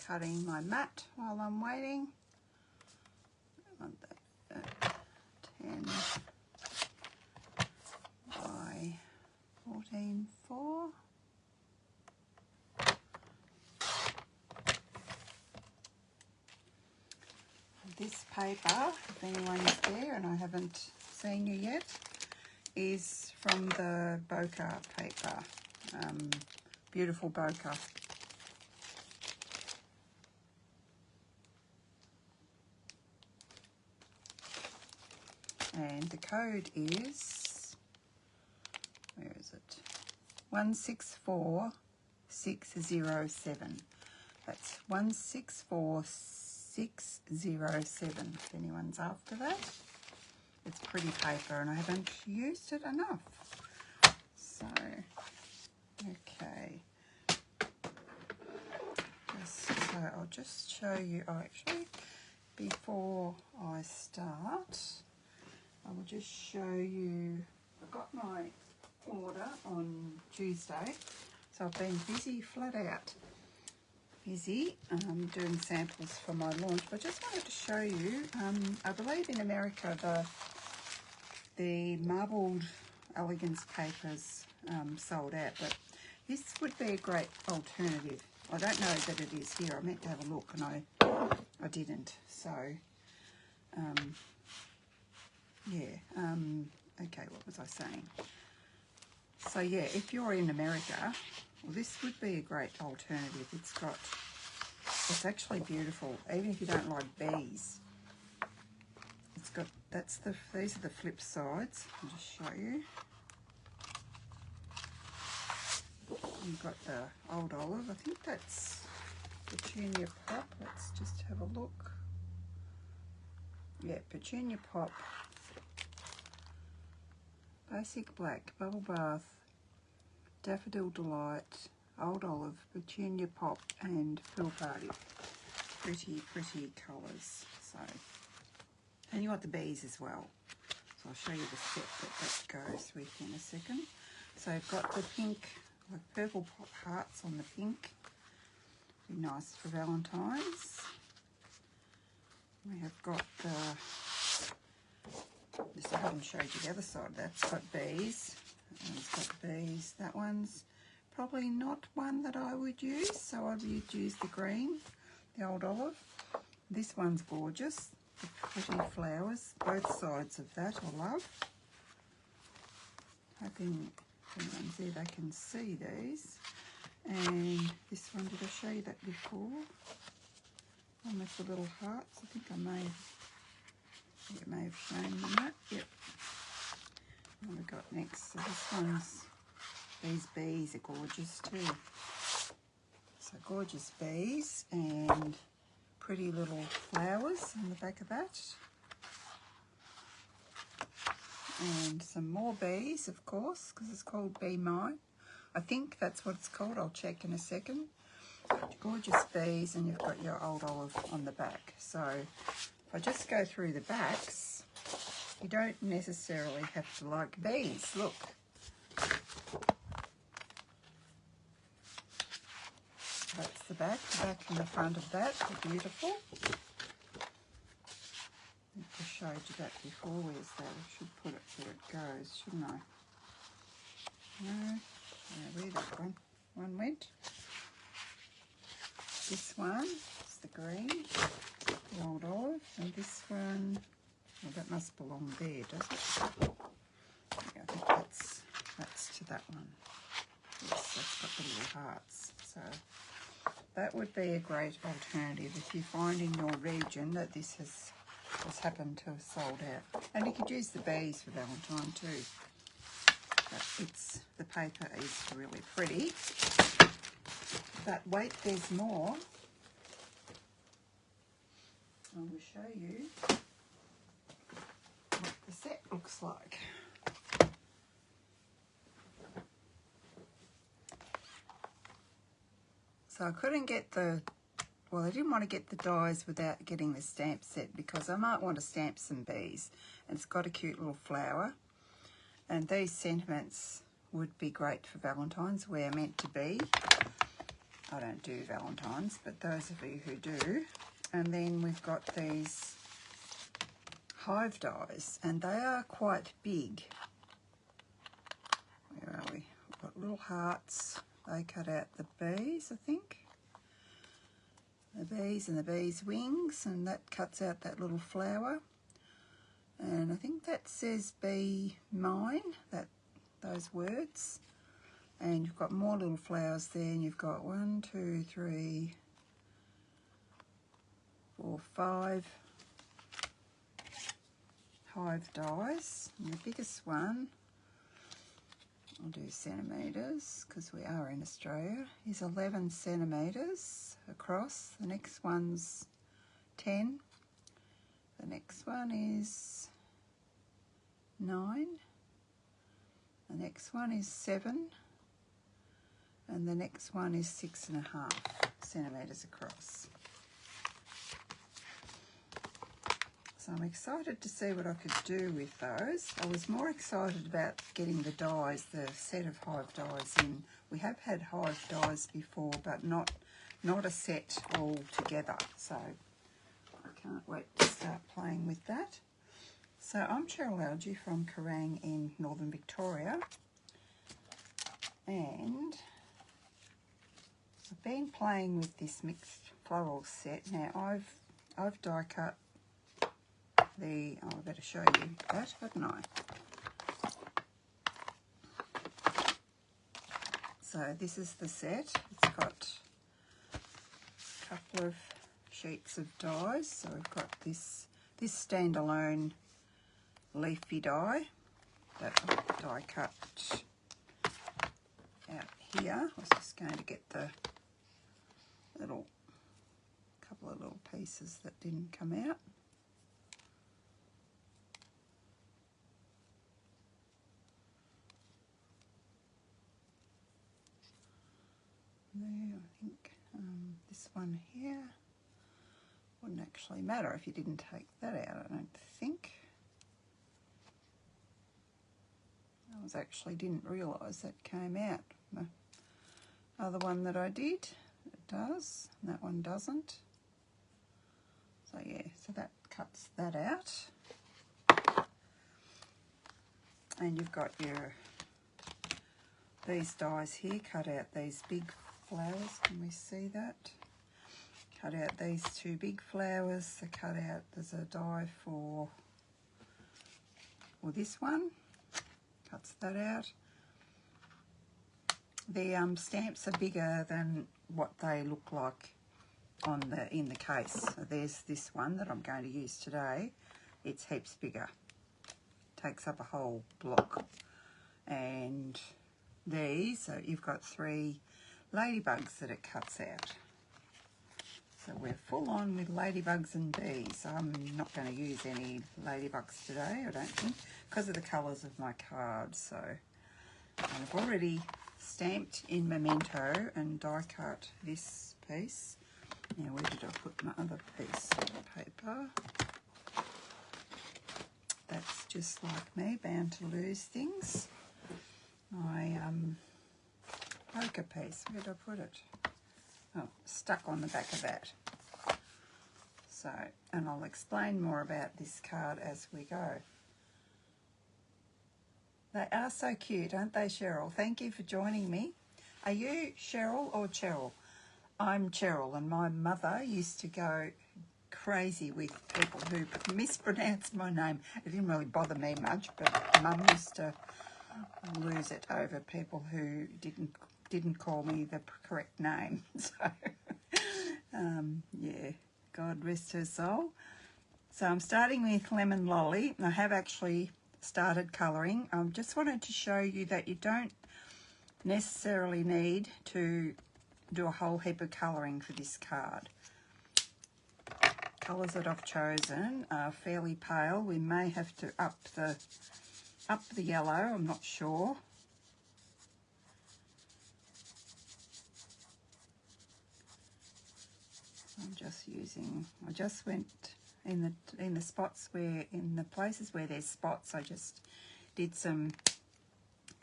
cutting my mat while I'm waiting. I want that at 10 by 14.4. This paper, if anyone's there and I haven't seen you yet, is from the bokeh paper. Beautiful bokeh. And the code is, where is it? 164607. That's 164607, if anyone's after that. It's pretty paper and I haven't used it enough. So, okay. So I'll just show you, actually, before I start, I will just show you, I got my order on Tuesday, so I've been busy, flat out busy, doing samples for my launch. But I just wanted to show you, I believe in America the marbled elegance papers sold out, but this would be a great alternative. I don't know that it is here. I meant to have a look and I didn't. So, yeah. Okay, what was I saying? So yeah, if you're in America, well, this would be a great alternative. It's actually beautiful, even if you don't like bees. It's got, these are the flip sides. I'll just show you. You've got the old olive. I think that's Petunia Pop. Let's just have a look. Yeah, Petunia Pop. Basic Black, Bubble Bath, Daffodil Delight, Old Olive, Petunia Pop, and Pill Party. Pretty, pretty colours. So, and you want the bees as well. So I'll show you the set that goes with in a second. So I've got the pink, like purple hearts on the pink. Be nice for Valentine's. We have got the, I haven't showed you the other side. That's got bees. It's got bees. That one's probably not one that I would use, so I would use the green, the old olive. This one's gorgeous. The pretty flowers. Both sides of that I love. Hoping anyone's there they can see these. And this one, did I show you that before? One with the little hearts. I think I may have shown you that. Yep. What have we got next? So this one's, these bees are gorgeous too. So gorgeous bees and pretty little flowers on the back of that. And some more bees, of course, because it's called Be Mine. I think that's what it's called. I'll check in a second. Gorgeous bees, and you've got your old olive on the back. So if I just go through the backs, you don't necessarily have to like bees. Look. That's the back and the front of that are beautiful. I think I showed you that before. Where's that? I should put it where it goes, shouldn't I? No, where that one went. This one is the green, the old olive, and this one, well, that must belong there, does it? Yeah, I think that's to that one. Yes, that's got the little hearts. So that would be a great alternative if you find in your region that this has happened to have sold out. And you could use the bees for Valentine too. But the paper is really pretty. But wait, there's more. I will show you what the set looks like. So I couldn't get I didn't want to get the dies without getting the stamp set because I might want to stamp some bees. And it's got a cute little flower. And these sentiments would be great for Valentine's, where meant to be. I don't do Valentine's, but those of you who do. And then we've got these hive dies, and they are quite big. Where are we? We've got little hearts. They cut out the bees, I think. The bees and the bees' wings, and that cuts out that little flower. And I think that says "be mine," those words. And you've got more little flowers there, and you've got 1, 2, 3, 4, 5 hive dies. And the biggest one, I'll do centimetres because we are in Australia, is 11 centimetres across. The next one's 10. The next one is 9. The next one is 7. And the next one is 6.5 centimetres across. So I'm excited to see what I could do with those. I was more excited about getting the dies, the set of hive dies in. We have had hive dies before, but not a set all together. So I can't wait to start playing with that. So I'm Cheryl Algie from Kerrang in Northern Victoria. And I've been playing with this mixed floral set. Now I've die cut I better show you that, hadn't I? So this is the set. It's got a couple of sheets of dies. So we've got this standalone leafy die that I've die cut out here. I was just going to get the couple of little pieces that didn't come out. There, I think this one here wouldn't actually matter if you didn't take that out, I don't think. I actually didn't realise that came out. The other one that I did, it does, and that one doesn't. So yeah, so that cuts that out. And you've got these dies here, cut out these big flowers. Can we see that? Cut out these 2 big flowers. So cut out, there's a die for this one. Cuts that out. The stamps are bigger than what they look like in the case. So there's this one that I'm going to use today. It's heaps bigger. Takes up a whole block. And these, so you've got 3 ladybugs that it cuts out. So we're full on with ladybugs and bees. I'm not going to use any ladybugs today, I don't think, because of the colours of my cards. So I've already stamped in memento and die cut this piece. Now where did I put my other piece of paper? That's just like me, bound to lose things. My poker piece, where did I put it? Oh, stuck on the back of that. So, and I'll explain more about this card as we go. They are so cute, aren't they, Cheryl? Thank you for joining me. Are you Cheryl or Cheryl? I'm Cheryl, and my mother used to go crazy with people who mispronounced my name. It didn't really bother me much, but Mum used to lose it over people who didn't call me the correct name. So, yeah, God rest her soul. So I'm starting with Lemon Lolly. I have actually started colouring. I just wanted to show you that you don't necessarily need to do a whole heap of colouring for this card. Colours that I've chosen are fairly pale. We may have to up the yellow, I'm not sure. I just went in the spots in the places where there's spots, I just did some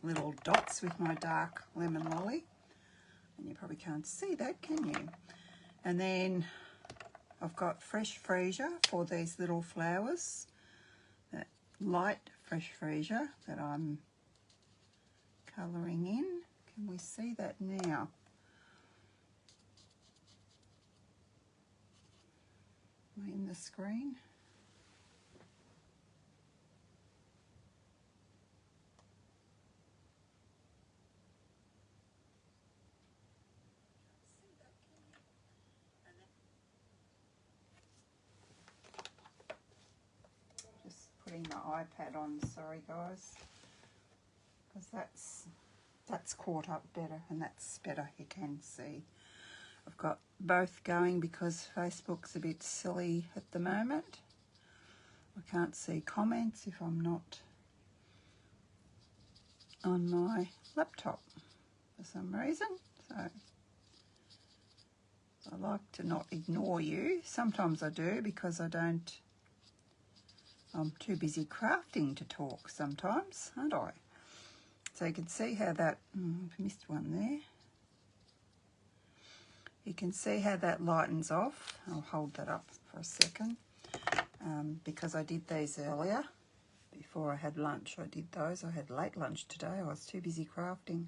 little dots with my dark Lemon Lolly. And you probably can't see that, can you? And then I've got fresh freesia for these little flowers, that light fresh freesia that I'm colouring in. Can we see that now? Am I in the screen? Just putting my iPad on, sorry guys, because that's caught up better, and that's better, you can see. I've got both going because Facebook's a bit silly at the moment. I can't see comments if I'm not on my laptop for some reason. So I like to not ignore you. Sometimes I do because I'm too busy crafting to talk sometimes, aren't I? So you can see how that, I've missed one there. You can see how that lightens off. I'll hold that up for a second because I did these earlier. Before I had lunch, I did those. I had late lunch today. I was too busy crafting.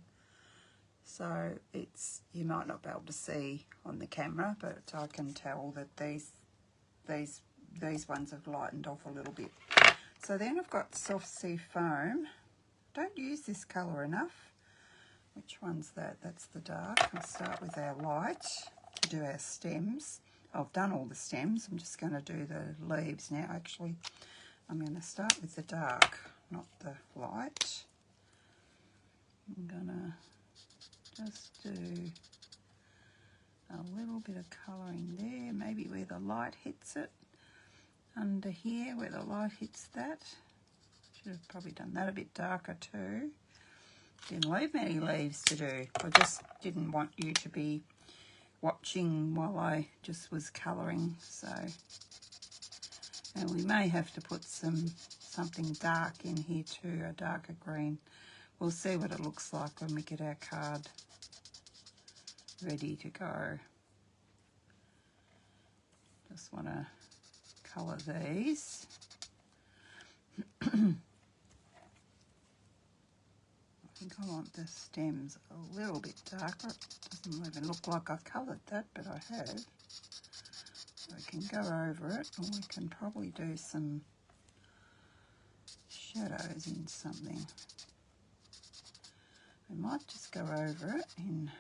So you might not be able to see on the camera, but I can tell that these ones have lightened off a little bit. So then I've got soft sea foam. Don't use this colour enough. Which one's that? That's the dark. I'll start with our light to do our stems. I've done all the stems. I'm just going to do the leaves now. Actually, I'm going to start with the dark, not the light. I'm going to just do a little bit of colouring there, maybe where the light hits it. Under here, where the light hits that. Should have probably done that a bit darker too. Didn't leave many leaves to do. I just didn't want you to be watching while I just was colouring. So, and we may have to put something dark in here too, a darker green. We'll see what it looks like when we get our card ready to go. Just want to colour these. I think I want the stems a little bit darker. It doesn't even look like I coloured that, but I have. So I can go over it, or we can probably do some shadows in something. We might just go over it in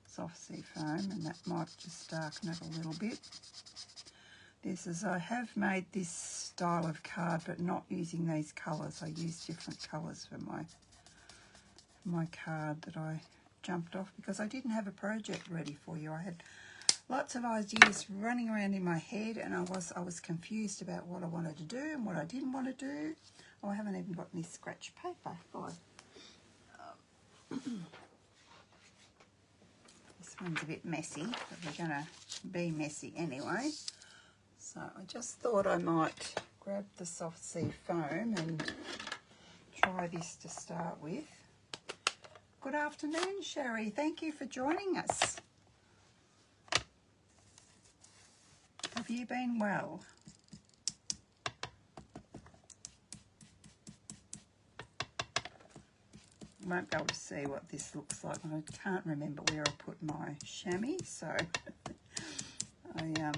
soft sea foam, and that might just darken it a little bit. I have made this style of card, but not using these colours. I use different colours for my card that I jumped off because I didn't have a project ready for you. I had lots of ideas running around in my head, and I was confused about what I wanted to do and what I didn't want to do. Oh, I haven't even got any scratch paper. God. This one's a bit messy, but we're going to be messy anyway. So I just thought I might grab the soft sea foam and try this to start with. Good afternoon, Sherry. Thank you for joining us. Have you been well? You won't be able to see what this looks like. I can't remember where I put my chamois, so I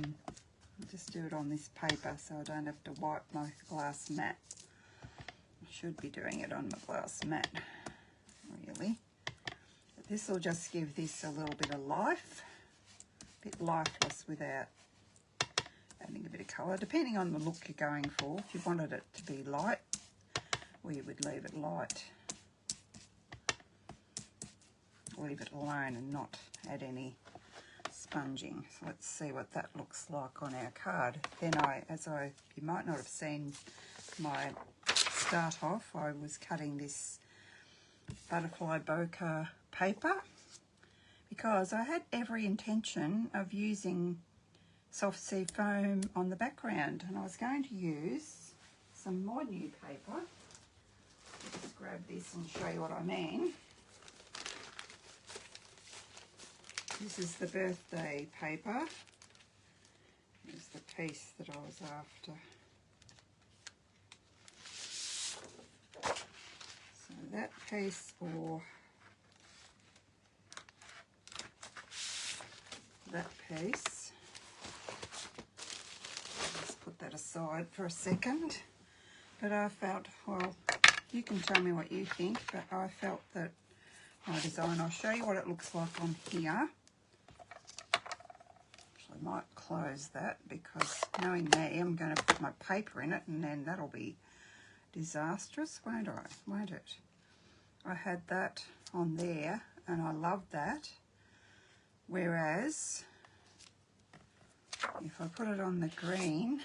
just do it on this paper so I don't have to wipe my glass mat. I should be doing it on my glass mat, really. But this will just give this a little bit of life, a bit lifeless without adding a bit of colour, depending on the look you're going for. If you wanted it to be light, well, you would leave it light. Leave it alone and not add any sponging. So let's see what that looks like on our card. Then you might not have seen my start off, I was cutting this butterfly bokeh paper because I had every intention of using soft sea foam on the background, and I was going to use some more new paper. Just grab this and show you what I mean. This is the birthday paper. Here's the piece that I was after. So that piece or that piece. Let's put that aside for a second. But I felt, well, you can tell me what you think, but I felt that my design, I'll show you what it looks like on here. Actually, I might close that because knowing me, I'm going to put my paper in it and then that'll be disastrous, won't I? Won't it? I had that on there and I loved that. Whereas, if I put it on the green,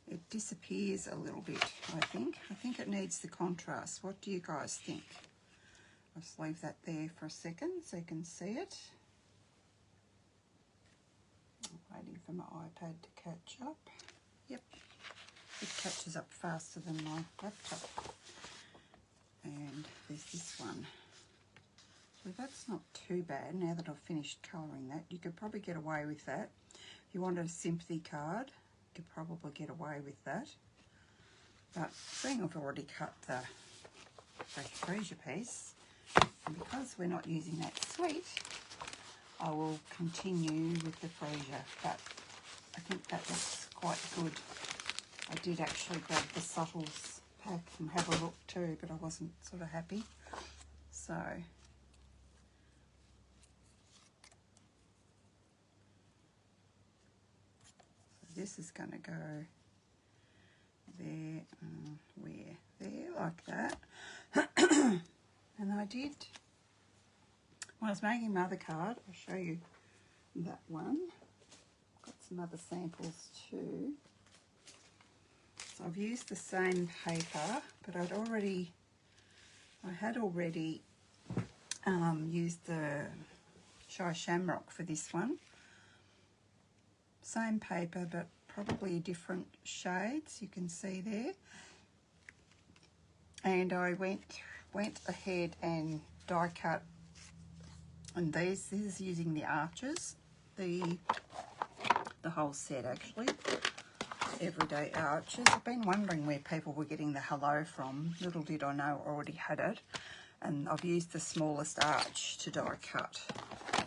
it disappears a little bit, I think. I think it needs the contrast. What do you guys think? I'll just leave that there for a second so you can see it. I'm waiting for my iPad to catch up. Yep, it catches up faster than my laptop. And there's this one. So that's not too bad now that I've finished colouring that. You could probably get away with that. If you wanted a sympathy card, you could probably get away with that. But seeing I've already cut the freesia piece, and because we're not using that sweet, I will continue with the freesia. But I think that looks quite good. I did actually grab the Subtles pack and have a look too, but I wasn't sort of happy. So this is going to go there, there, like that. And I did, when I was making my other card, I'll show you that one. Got some other samples too. So I've used the same paper, but I had already used the Shy Shamrock for this one. Same paper, but probably different shades, you can see there. And I went ahead and die cut, and this is using the arches, the whole set actually, everyday arches. I've been wondering where people were getting the hello from. Little did I know I already had it, and I've used the smallest arch to die cut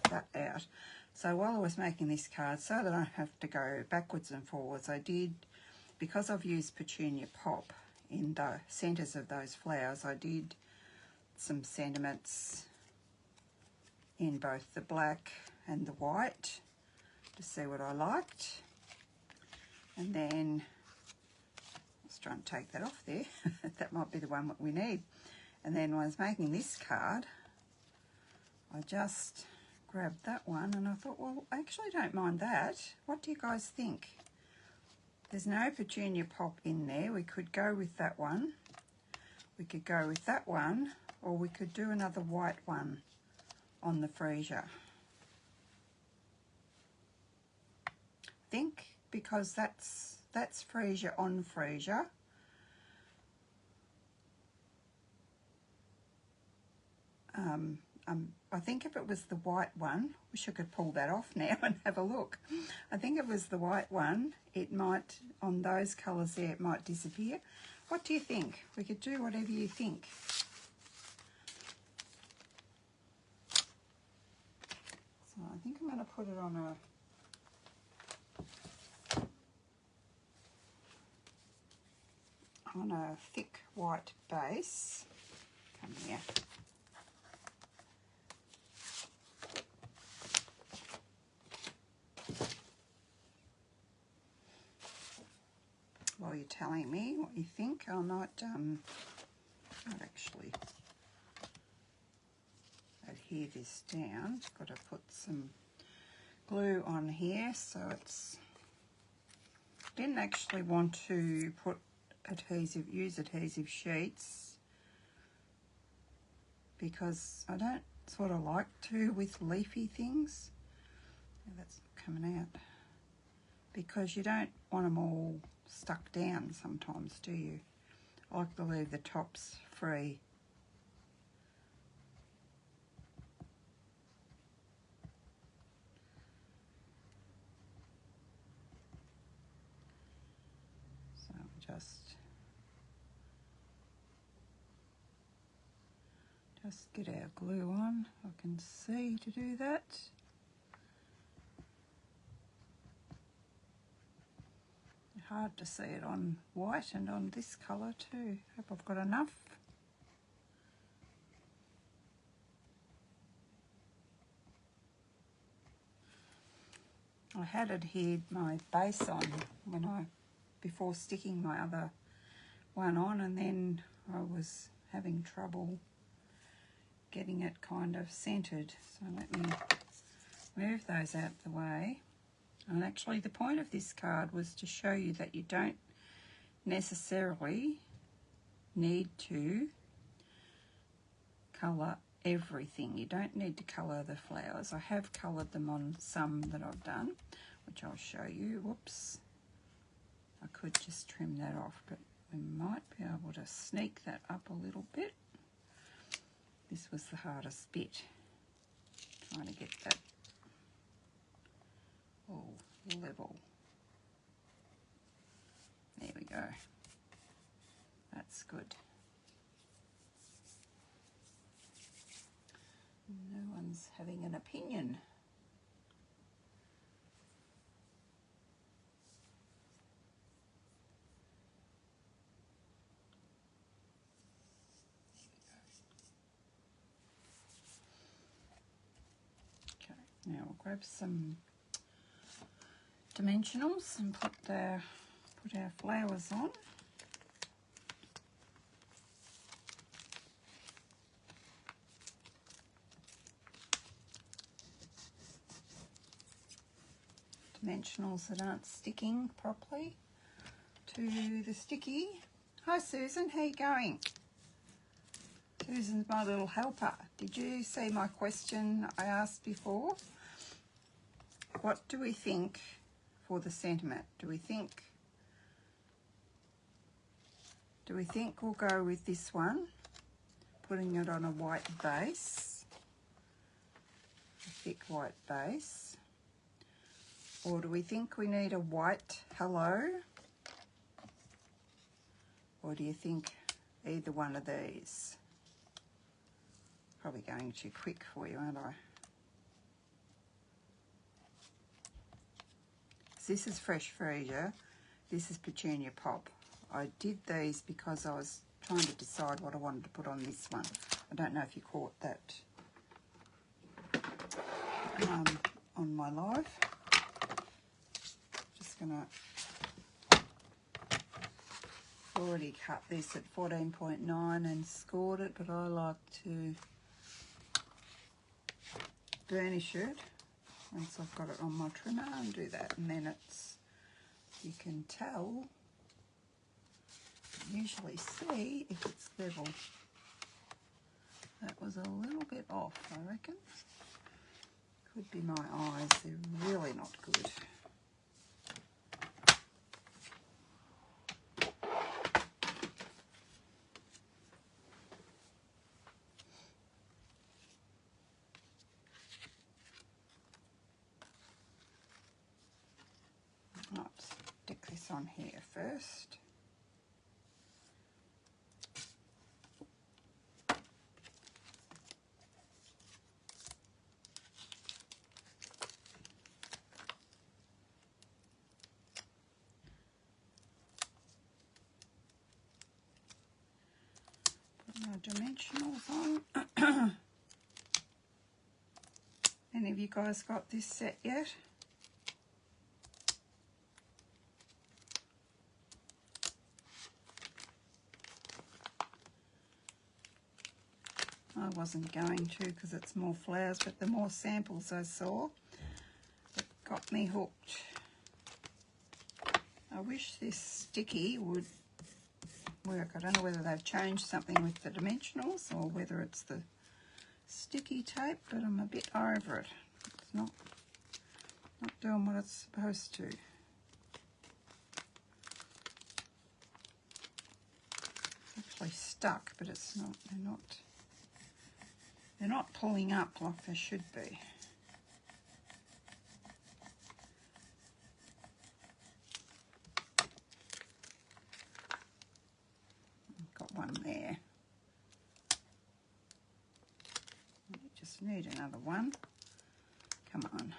that out. So while I was making this card, so that I don't have to go backwards and forwards, I did, because I've used Petunia Pop in the centres of those flowers, I did some sentiments in both the black and the white to see what I liked. And then, let's try and take that off there. That might be the one that we need. And then when I was making this card, I just grabbed that one and I thought, well, I actually don't mind that. What do you guys think? There's no Petunia Pop in there. We could go with that one. We could go with that one, or we could do another white one on the freesia. I think because that's freesia on freesia. I think if it was the white one, wish I could pull that off now and have a look. I think if it was the white one, it might, on those colours there, it might disappear. What do you think? We could do whatever you think. So I think I'm going to put it on a thick white base. Come here. While you're telling me what you think, I might actually adhere this down. Got to put some glue on here, so it's. Didn't actually want to put use adhesive sheets because I don't sort of like to with leafy things. Yeah, that's coming out because you don't want them all stuck down sometimes, do you? I like to leave the tops free. just get our glue on. I can see to do that. Hard to see it on white and on this colour too. Hope I've got enough. I had adhered my base on before sticking my other one on, and then I was having trouble getting it kind of centered. So let me move those out the way. And actually the point of this card was to show you that you don't necessarily need to colour everything. You don't need to colour the flowers. I have coloured them on some that I've done, which I'll show you. Whoops. I could just trim that off, but we might be able to sneak that up a little bit. This was the hardest bit, trying to get that all level. There we go. That's good. No one's having an opinion. Okay, now we'll grab some dimensionals and put our flowers on. Dimensionals that aren't sticking properly to the sticky. Hi Susan, how you going? Susan's my little helper. Did you see my question I asked before? What do we think for the sentiment? Do we think we'll go with this one, putting it on a white base, a thick white base? Or do we think we need a white hello? Or do you think either one of these? Probably going too quick for you, aren't I? So this is Fresh Freesia. This is Petunia Pop. I did these because I was trying to decide what I wanted to put on this one. I don't know if you caught that on my live. I've already cut this at 14.9 and scored it, but I like to burnish it once I've got it on my trimmer and do that, and then you can tell, usually see if it's level. That was a little bit off, I reckon. Could be my eyes, they're really not good. Let's stick this on here first. Put my dimensionals on. Any of you guys got this set yet? I wasn't going to because it's more flowers, but the more samples I saw, it got me hooked. I wish this sticky would work. I don't know whether they've changed something with the dimensionals or whether it's the sticky tape, but I'm a bit over it. It's not doing what it's supposed to. It's actually stuck, but it's not. They're not pulling up like they should be. just need another one. Come on.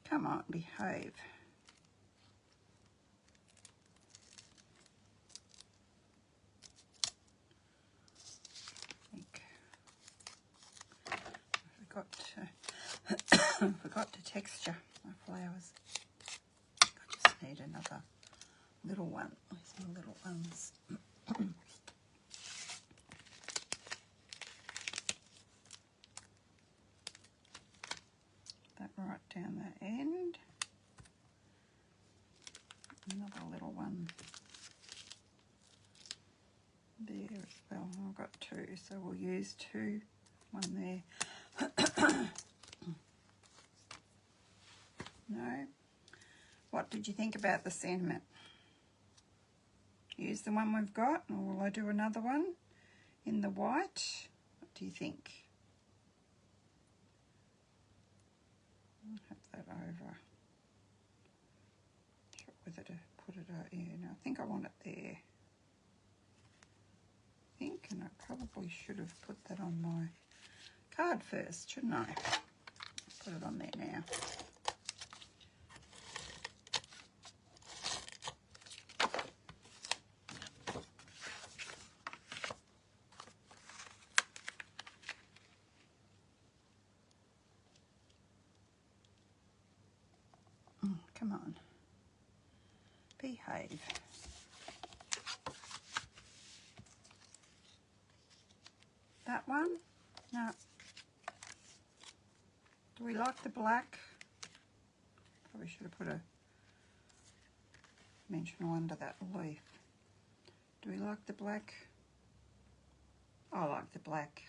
Come on, behave. I forgot to texture my flowers. I just need another little one. Where's my little ones? That right down the end. Another little one there as well. I've got two, so we'll use two. One there. No. What did you think about the sentiment? Use the one we've got, or will I do another one in the white? What do you think? I'll have that over. Sure whether to put it out. Yeah, no, I think I want it there. I think, and I probably should have put that on my card first, shouldn't I? Put it on there now. Come on. Behave. That one? No. Do we like the black? Probably should have put a dimensional under that leaf. Do we like the black? I like the black.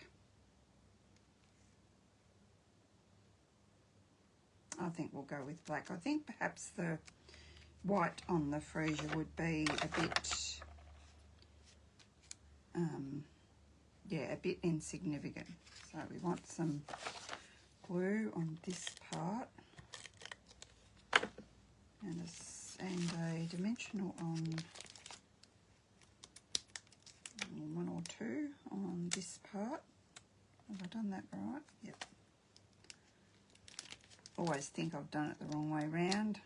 I think we'll go with black. I think perhaps the white on the freesia would be a bit, yeah, a bit insignificant. So we want some glue on this part and a dimensional on one or two on this part. Have I done that right? Yep. Always think I've done it the wrong way round.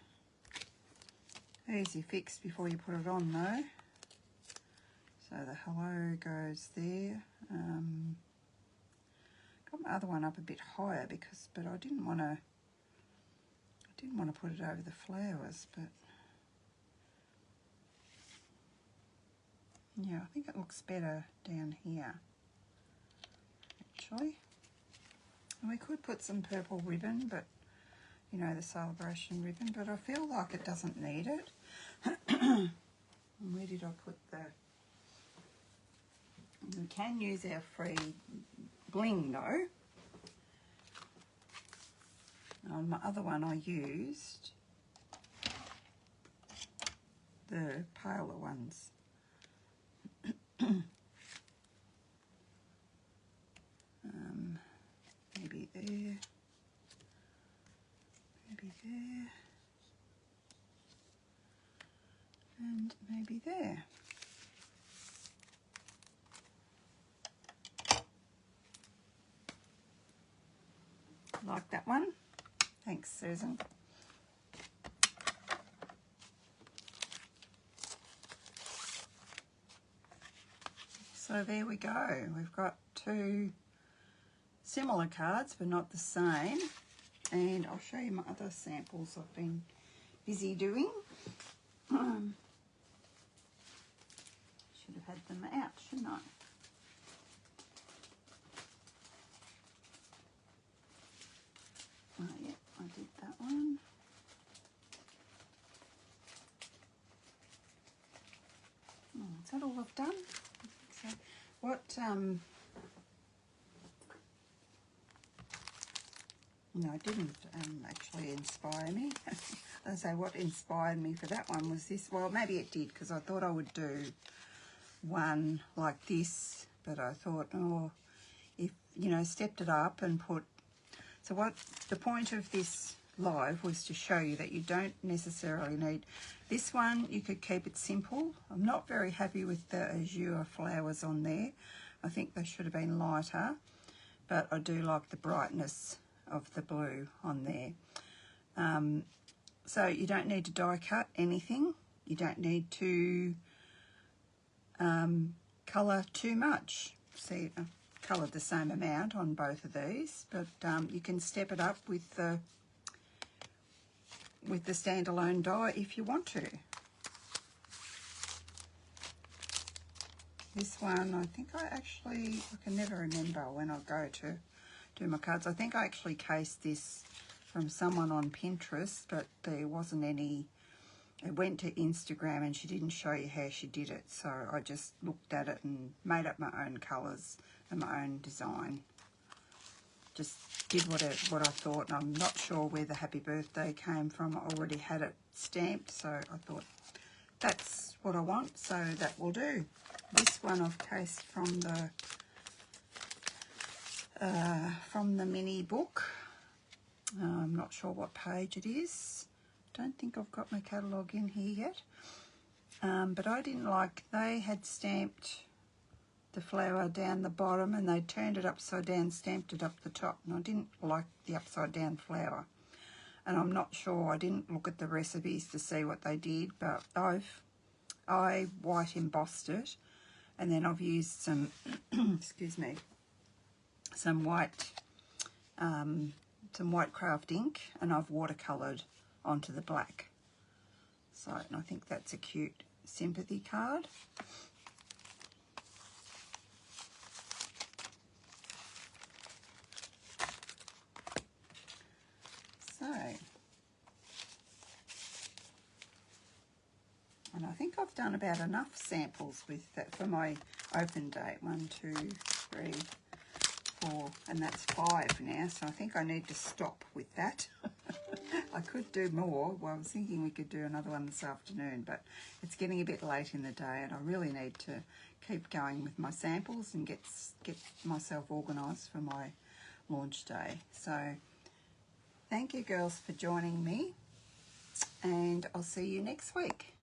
Easy fix before you put it on though. So the hello goes there. Got my other one up a bit higher but I didn't want to put it over the flowers, but yeah, I think it looks better down here actually. And we could put some purple ribbon, but you know, the celebration ribbon, but I feel like it doesn't need it. And where did I put the... We can use our free bling though. On my other one I used the paler ones. Maybe there. Maybe there, and maybe there. Like that one? Thanks, Susan. So there we go. We've got two similar cards, but not the same. And I'll show you my other samples I've been busy doing. Should have had them out, shouldn't I? Oh, yeah, I did that one. Oh, is that all I've done? I think so. What, no, it didn't actually inspire me. I say what inspired me for that one was this. Well, maybe it did, because I thought I would do one like this, but I thought, oh, if, you know, stepped it up and put... So what the point of this live was to show you that you don't necessarily need... This one, you could keep it simple. I'm not very happy with the azure flowers on there. I think they should have been lighter. but I do like the brightness of the blue on there. So you don't need to die cut anything. You don't need to colour too much. See, I coloured the same amount on both of these, but you can step it up with the standalone die if you want to. This one, I think I can never remember when I go to do my cards. I think I actually cased this from someone on Pinterest, but there wasn't any. It went to Instagram and she didn't show you how she did it, so I just looked at it and made up my own colours and my own design. Just did what I thought, and I'm not sure where the happy birthday came from. I already had it stamped, so I thought that's what I want, so that will do. This one I've cased from the mini book. I'm not sure what page it is. Don't think I've got my catalogue in here yet. But I didn't like, they had stamped the flower down the bottom and they turned it upside down, stamped it up the top, and I didn't like the upside down flower. And I'm not sure, I didn't look at the recipes to see what they did, but I white embossed it, and then I've used some, excuse me, some white craft ink, and I've watercoloured onto the black. So, and I think that's a cute sympathy card. So, and I think I've done about enough samples with that for my open date. 1, 2, 3, 4, and that's 5 now, so I think I need to stop with that. I could do more. Well, I was thinking we could do another one this afternoon, but it's getting a bit late in the day and I really need to keep going with my samples and get myself organised for my launch day. So thank you girls for joining me, and I'll see you next week.